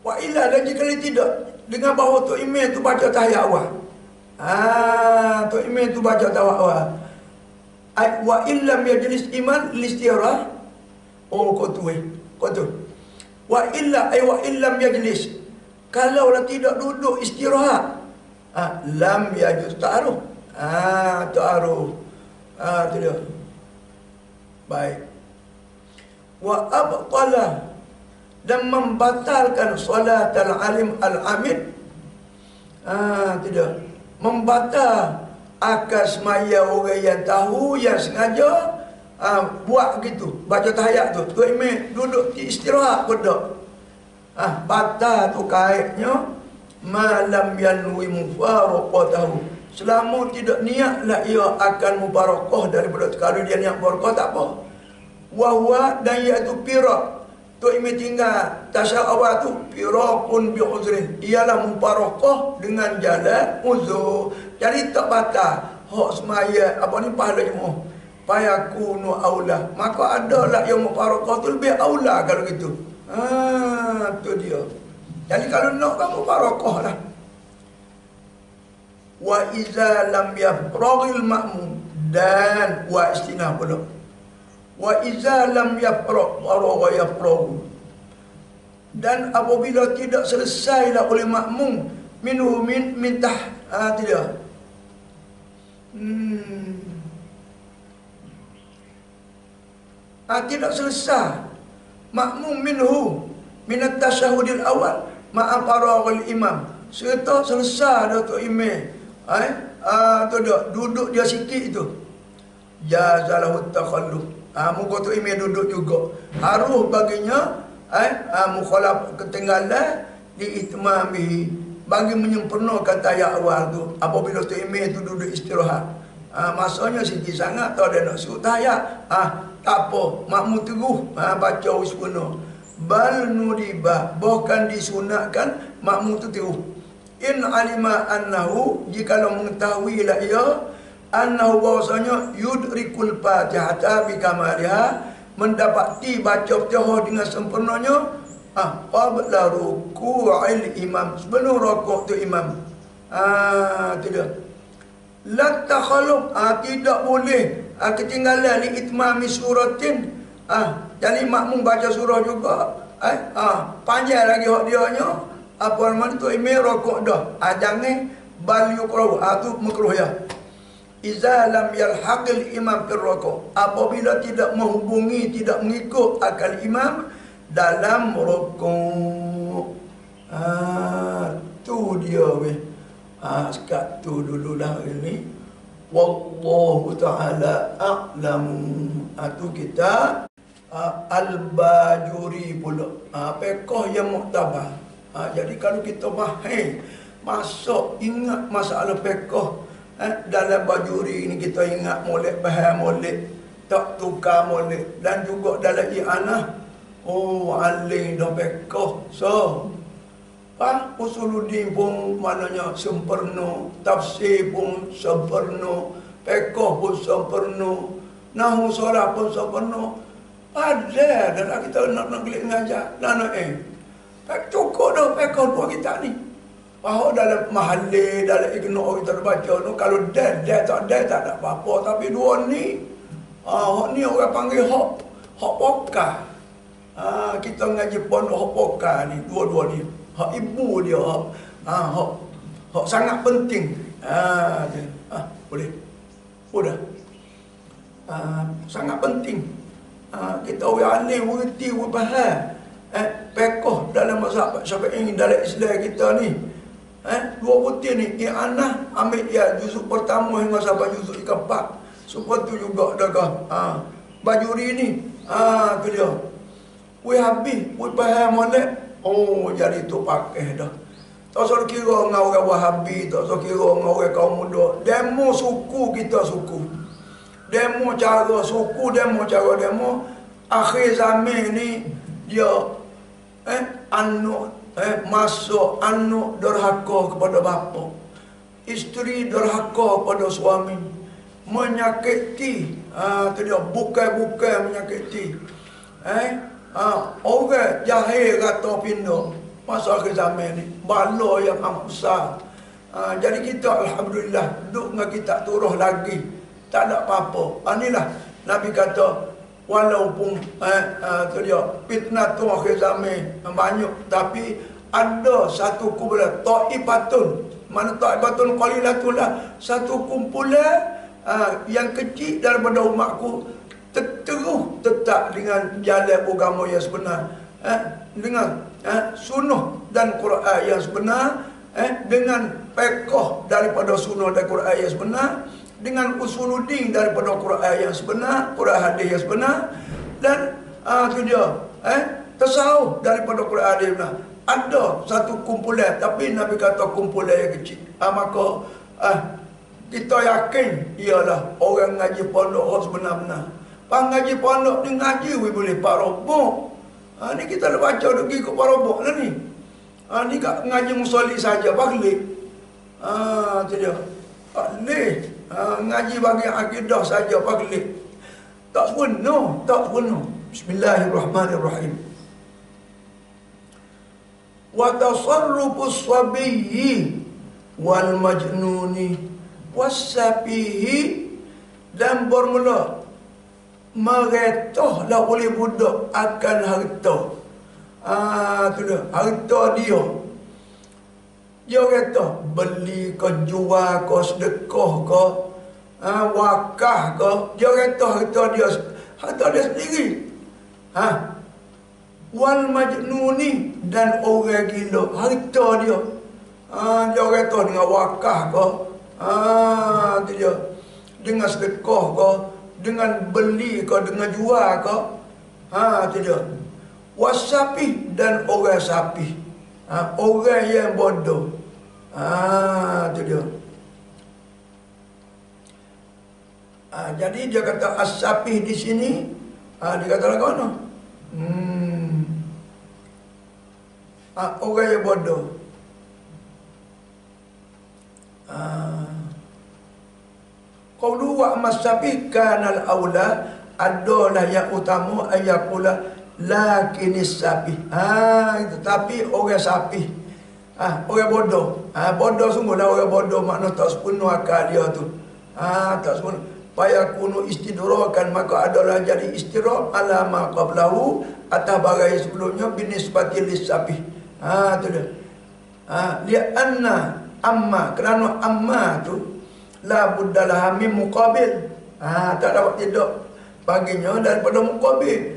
Wa illa, dan jika tidak, dengan bahawa tu imam tu baca tahiyat awal. Tu imam tu baca tahiyat awal. Wa illam yajlis iman listirah. Kau tu. Wa illa, wa illam yajlis, kalaulah tidak duduk istirahat, lam yajuz ta'aruf. Ta'aruf. Tu dia. Baik. Wa abqala, dan membatalkan solat al-alim al-amid. Tidak. Membatal akal semaya orang yang tahu, yang sengaja buat gitu, baca tahiyat tu. Tu imam duduk istirahat pada. Batal tu kaitnya malam yanwi mufaraqatahu, selama tidak niatlah ia akan mubarakah daripada. Kalau dia niat mubarakah tak apa. Wahwa, dan iaitu pirak. Tu imam tinggal tasyahud awal tu pirakun bi uzrin, ialah mubarakah dengan jalan uzur. Jadi tak batal hak semaya pahala jemaah. Fayakunu aula, maka adalah yang mubarakah tu lebih aula kalau gitu. Tu dia. Jadi kalau nak kan mubarakah lah. Wa iza lam yafraghil ma'mum, dan wa istinah pula. Wa iza lam yafragh wa yafragh, dan apabila tidak selesailah oleh makmum minhu min tidak. Tidak selesai makmum minhu min at-tasyahudil awal ma'a faraghil imam, serta selesai dah tu imam tu dah duduk dia sikit itu, jazalahu takhalluf. Muka tu imam duduk juga, harus baginya mukhalaf ketinggalan di itmamihi, bagi menyempurnakan tayak awal tu. Apabila tu imam tu duduk istirahat, masanya sikit sangat, tak ada nak suruh tayak, tak apa, makmum teguh baca usbuna. Bal nudibah, bahkan disunatkan makmum tu teguh. In alima annahu, jikalau mengetahuilah ia, annahu bahwasanya yudrikul fatihata bikamaliha, mendapati baca Fatihah dengan sempurnanya, qabla ruku'il imam, sebelum rukuk tu imam. Tidak. La takhalluf, tidak boleh ketinggalan li itmami suratin. Jadi makmum baca surah juga, panjang lagi hak dia nya, apa nama tu imam rukuk dah. Jangan bal yukrahu, tu makruh ya. Iza lam yalhaqil imam fil ruku', apabila tidak menghubungi, tidak mengikut akal imam dalam ruku'. Tu dia weh. Sekat tu dululah ini. Wallahu ta'ala a'lam. Tu kita Al-Bajuri pula. Pekoh yang muktabar. Jadi kalau kita mahir masuk ingat masalah pekoh dalam Bajuri ini, kita ingat molek faham molek, tak tukar molek, dan juga dalam i'anah. Alim dah pekoh. So Usuluddin pun maknanya sempurna, tafsir pun sempurna, pekoh pun sempurna, nahu solat pun sempurna. Ada dalam kita nak gelik mengajar. Cukup dah pekoh dua kita ni. Bahawa dalam mahali, dalam ignore kita baca tu, kalau tak ada apa-apa. Tapi dua ni, ni orang panggil hok pokah. Kita ngaji pondok hok pokah ni, dua-dua ni. Hak ibu dia, hak sangat penting. Boleh. Sudah. Sangat penting. Kita orang alim, mengerti, faham. Pekoh dalam mazhab Syafi'i, dalam Islam kita ni. Dua putih ni, i'anah ambil juzuk pertama hingga sampai juzuk keempat. Supaya tu juga dah Bajuri ni. Tu dia. Habis, faham molek. Jadi tu pakai dah. Tak usah kira dengan orang Wahabi, tak usah kira dengan orang kaum muda. Demo suku kita suku. Demo cara suku, demo cara demo. Akhir zaman ni dia masuk anak derhaka kepada bapa. Isteri derhaka kepada suami. Menyakiti. Tu dia bukan menyakiti. Orang jahil kata pindah masa akhir zaman ni, bala yang amat besar. Jadi kita alhamdulillah duduk dengan kita turuh lagi, tak ada apa-apa. Inilah Nabi kata, walaupun tu dia fitnah tu akhir zaman banyak, tapi ada satu kumpulan taifatun, mana taifatun qalilatullah, satu kumpulan yang kecil daripada umatku terus tetap dengan jalan agama yang sebenar, dengan sunnah dan Quran yang sebenar, dengan pekoh daripada sunnah dan Quran yang sebenar, dengan usuluddin daripada Quran yang sebenar, Quran hadis yang sebenar, dan tu dia tasawuf daripada Quran hadis yang benar. Ada satu kumpulan, tapi Nabi kata kumpulan yang kecil. Maka kita yakin ialah orang ngaji pondok orang sebenar-benar. Ngaji pondok ni ngaji boleh parobok. Ni kita dah baca dah pergi ke parobok lah ni. Ni kat ngaji musolli saja balik. Tu dia. Balik. Ngaji bagi akidah saja balik. Tak sebenar, tak sebenar. Bismillahirrahmanirrahim. Wa tasarrufus sabiyyi wal majnuni wasafihi, dan bermula meretohlah oleh budak akan harta. Tu dia, harta dia. Dia kata beli ke, jual ke, sedekah ke, wakaf ke. Dia kata harta dia sendiri. Wal majnuni, dan orang gila, harta dia. Dia kata dengan wakaf ke, tu dia, dengan sedekah ke, dengan beli ke, dengan jual ke. Tu dia. Wasapi, dan orang sapi. Orang yang bodoh. Tu dia. Jadi dia kata as-sapi di sini, dia kata lagu mana? Orang yang bodoh. Qaulu wa mas-safi kanal aula, adalah yang utama ayakula lakinis sapi. Tapi orang sapi, orang bodoh. Bodoh sungguhlah orang bodoh, makna tak sepenuh akal dia tu. Tak sepenuh. Fayakunu istidrakan, maka adalah jadi istidrak ala ma qablahu, atas barang yang sebelumnya binisbati lis-sapi. Tu dia. Li'anna amma, kerana amma tu la buddalah min muqabil. Tak dapat tidak baginya daripada muqabil.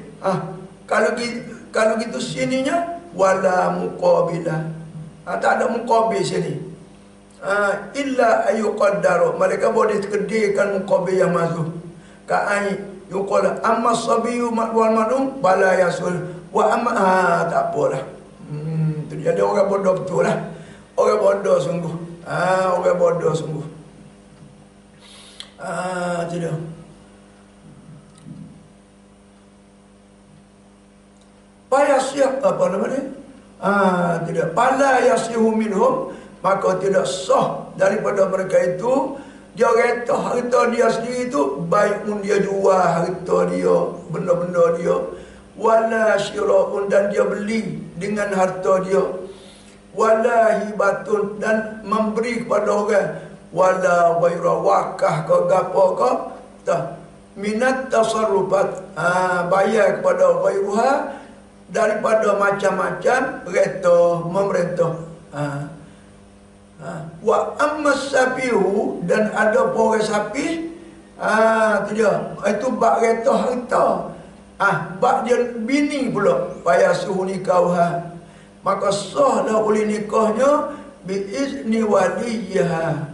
Kalau gitu sininya wala muqabilah. Tak ada muqabil sini. Illa ayuqaddaru, mereka boleh terkedikan muqabil yang mazhub. Ka'ai yuqal amma sabiyu wal manum bala yasul wa amma tak apalah. Tu jadi orang bodoh betul lah. Orang bodoh sungguh. Orang bodoh sungguh. Tidak. Payasih apa nama dia? Tidak. Pala yasihu minhum, maka tidak sah daripada mereka itu. Dia kata harta dia sendiri itu baik pun dia jual harta dia, benda-benda dia, wala syira'un, dan dia beli dengan harta dia, wala hibatun, dan memberi kepada orang, wala ghaira wakah ke gapo ke tak minat tasarrufat, bayar kepada ghairuha daripada macam-macam reta memerintah. Wa amma safihu, dan ada orang sapi, tu dia, itu bak reta harta, bak dia bini pula, payah suhu nikahha, maka sah dah oleh nikahnya biizni waliyha.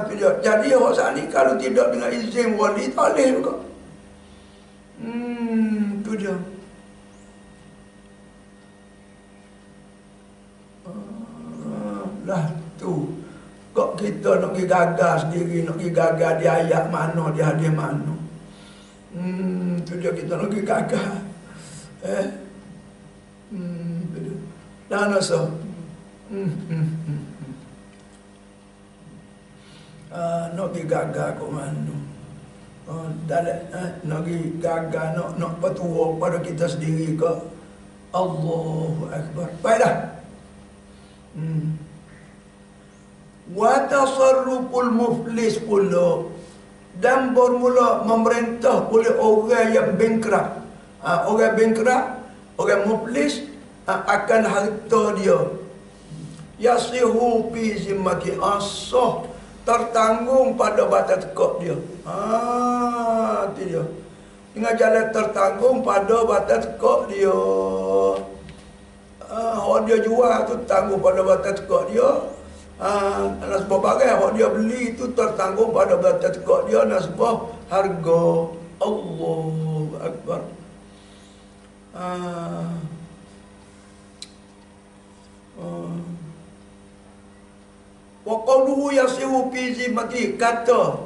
Tu dia. Jadi orang saat ni kalau tidak dengan izin wali tak boleh juga. Tu dia. Lah tu. Kok kita nak pergi gagal sendiri, nak pergi gagal di ayat mana, di hadis mana. Tu dia, kita nak pergi gagal. Tu dia. Dah rasa. Nak pergi gagal kok mana. Nak pergi gagal, nak petua pada kita sendiri ke. Allahu Akbar. Baiklah. Wa tasarruful muflis pula, dan bermula memerintah oleh orang yang bankrupt. Orang bankrupt, orang muflis, akan harta dia. Yasihu fi zimmati, asah, tertanggung pada batas tekak dia. Itu dia. Dengan jalan tertanggung pada batas tekak dia. Orang dia jual tu tanggung pada batas tekak dia. Nasbah barang yang dia beli itu tertanggung pada batas tekak dia, nasbah harga. Allahu Akbar. Wa qawluhu yasihu fi zimmati, kata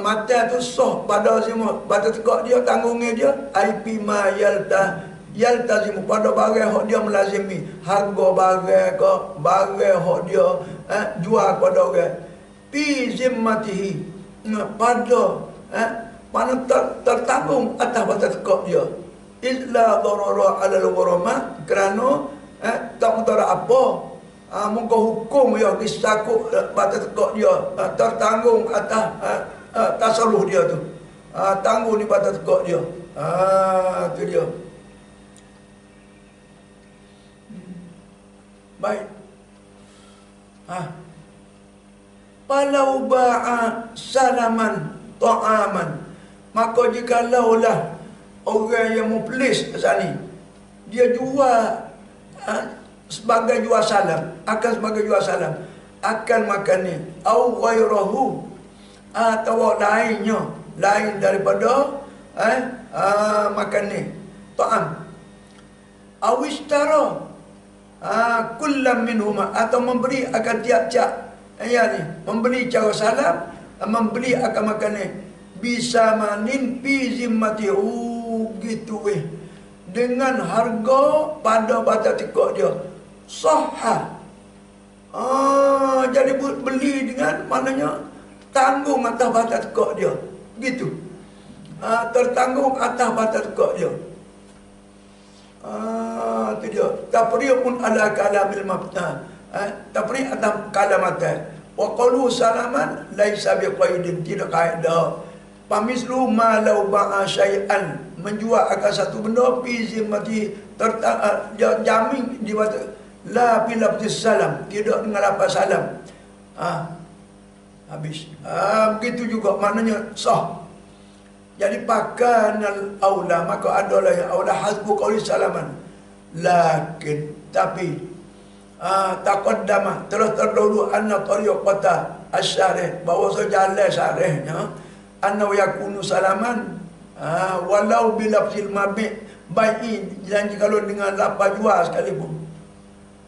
mata tu sah pada zimmah batas tekak dia, tanggungnya dia, IP ma yaltazimu, pada barang hak dia melazimi, harga barang ke barang hak dia jual kepada orang, fi zimmatihi, pada mana tertanggung atas batas tekak dia, illa darara ala al-ghurama, kerana tak mutara apa, muka hukum yang disakut batas tekak dia, tertanggung atas tasarruf dia tu, tanggung di batas tekak dia. Tu dia. Baik. Palau ba'a salaman ta'aman, maka jikalaulah orang yang muflis ni, dia jual sebagai jual salam, akan sebagai jual salam, akan makan ni, au ghairahu, atau lainnya, lain daripada makan ni, ta'am, awistara kullam minhuma, atau memberi akan tiap-tiap ni, memberi cara salam, memberi akan makan ni, bisa manin fi zimmati, gitu dengan harga pada batas tekak dia, sahha. Jadi beli dengan maknanya tanggung atas batas tekak dia, gitu. Tertanggung atas batas tekak dia. Itu dia. Tafriqun ala kalamil mabta. Tafriq atas kalamatan. Wa qalu salaman laisa biqaidin, tidak kaedah. Pamislu ma law ba'a syai'an, menjual akan satu benda fi zimmati, jamin di batas, la fi lafzis salam, tidak dengan lafaz salam. Habis. Begitu juga maknanya sah. Jadi pakanal aula, maka adalah yang aula hasbu qauli salaman. Lakin, tapi taqaddama, telah terdahulu anna tariqata asy-syarih, bahawa jalan syarihnya annahu yakunu salaman walau bilafzil mabi' bai'i, dan kalau dengan lafaz jual sekalipun.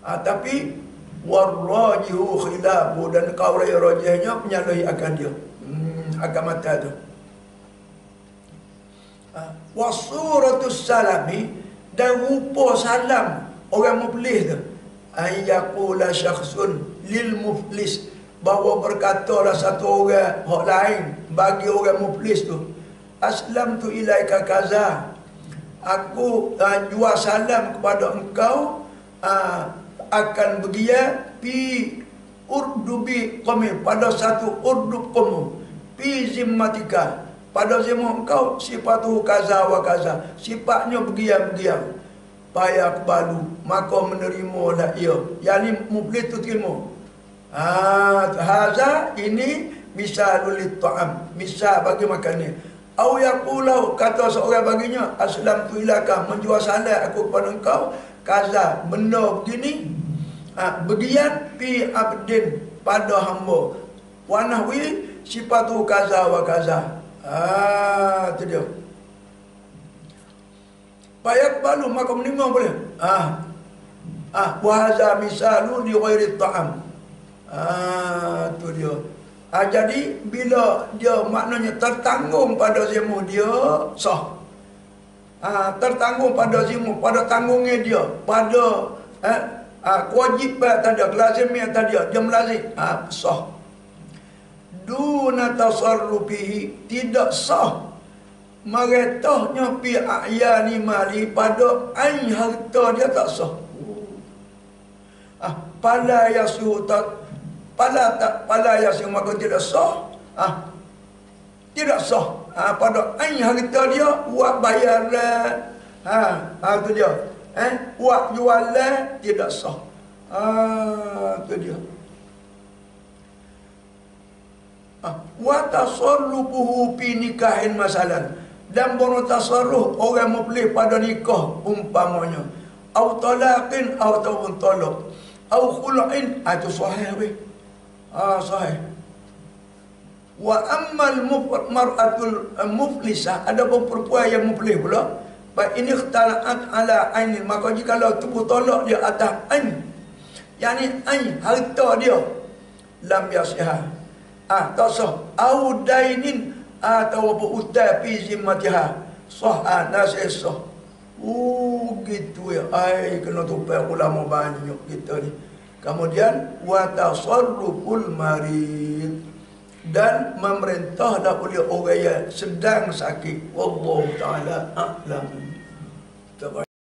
Tapi warrajihu khilafu, dan kaul yang rajihnya menyalahi akan dia, akan mata tu. Wasuratus salami, dan rupa salam orang muflis tu, ayyaqula syakhsun lil muflis, bahawa berkatalah satu orang hak lain bagi orang muflis tu, aslamtu ilaika kaza, aku jual salam kepada engkau akan begia pi urdubi qami, pada satu urdub kamu, pi zimmatika, pada zimah engkau, sifatuhu kaza wa kaza, sifatnya begia-begia. Payak balu, maka menerimalah ia, yakni muflis tu terima. Haza, ini misalul ta'am, misal bagi makan ni. Au yaqulau, kata seorang baginya, aslamtu ilaka, menjual salam aku kepada engkau kaza, benda begini, begian fi abdin, pada hamba, wa nahwi sifatu kaza wa kaza. Itu dia. Payak balu, maka menerima boleh. Wa hadza misalu li ghairi ta'am. Itu dia. Jadi bila dia maknanya tertanggung pada zimu dia, sah. Tertanggung pada zimu, pada tanggungnya dia, pada kewajipan tadi, kelazimnya tadi, dia melazim, sah. Duna tasarrufihi, tidak sah meretahnya pi a'yani mali, pada ain harta dia tak sah. Pala yasuh tak, pala yasuh, maka tidak sah. Tidak sah pada ain harta dia, buat bayaran, itu dia, buat jualan, tidak sah. Itu dia. Wa tasarrufuhu fi nikahin masalan, dan bertasarruf orang muflis pada nikah umpamanya, au talaqin, atau talaq, au khul'in, itu sahih weh. Sahih. Wa ammal mar'atul muflisah, ada perempuan yang muflis pula, fa in ikhtala'at ala ainin, maka jikalau tubuh tolak dia atas ain, yakni ain harta dia, lam yasihah, tak sah. Au dainin, atau apa utang fi zimmatiha, sah, nasih sah. Gitu ya. Kena tupai ulama banyak kita ni. Kemudian wa tasarruful marid, dan memerintah dah oleh orang yang sedang sakit. Wallahu taala a'lam.